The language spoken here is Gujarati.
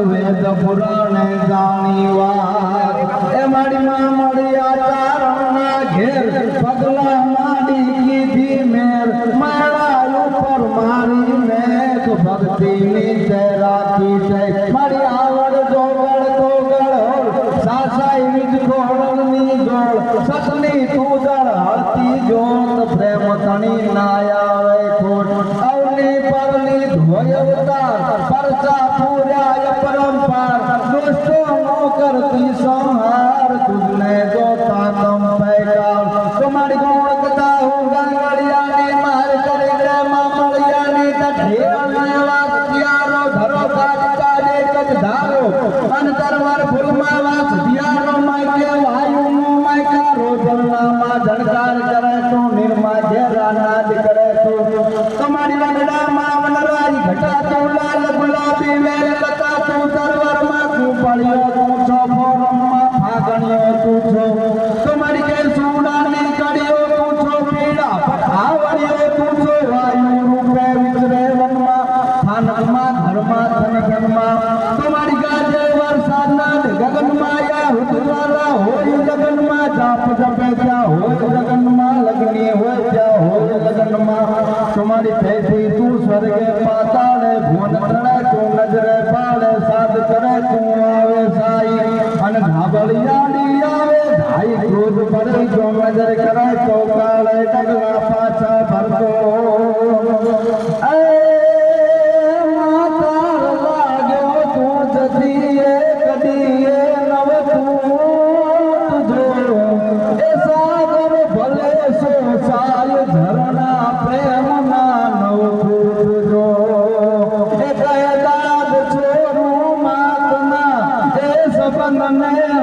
વેદ પુરાણે જાણી વાત એ મારી માં મળી આચારના ઘેર પગલા માડી કીધી મેર મારા ઉપર મારી મેઘ ભક્તિની તે રાખી છે મારી આવડ જોગળ તોગળ સાસાઈ વિજ ગોળની ગોળ સતની તું દળ હળતી જોત પ્રેમ તણી ના આવે ખોટ અવની પરની ધોય અવતાર પરચા પૂર્યા પરંપાર દોસ્તો નો કરતી સંહાર તુજને જોતા તમ પૈકાર તમારી ગુણ કથા હું ગાંગડિયાની માર કરી રે મામળિયાની તઠેરને વાત ત્યારો ધરો કાજ કાજે કજ ધારો અંતરવર ફૂલમાં વાસ દિયાનો માયકે વાયુનો માયકા રોજરનામાં જણકાર કરે તો નિર્મા ઘેરા નાદ કરે તો તમારી લગડામાં વનરાજ ઘટા તો લાલ ગુલાબી વેલ લતા તું તરવરમાં કુપળિયો તું છો ફોરમમાં ફાગણિયો તું છો તમારી કે સુડાની કડીઓ તું છો પીડા પઠાવડિયો તું છો વાયુ રૂપે વિચરે વનમાં થાનકમાં ઘરમાં થનગનમાં તમારી ગાજે વરસાદના ગગનમાં યા હુતવાલા હોય જગનમાં જાપ જપે ત્યાં હોય જગનમાં લગ્ની હોય ત્યાં હોય લગ્નમાં તમારી ભેથી તું સ્વર્ગે પાતાળે ભુવન તળે તું નજરે પાડે સાદ કરે તું આવે સાઈ અને ધાબળિયાની આવે ધાઈ ક્રોધ પડે જો નજર કરે તો કાળે ડગલા પાછા ભરતો માતાર લાગ્યો તું જતીએ કદીએ નવ તું જો એ સાગર ભલે સોસાય ઝરણા પ્રેમના નવ ફૂટ જો એ કહેતા છોરું માતના એ સપનને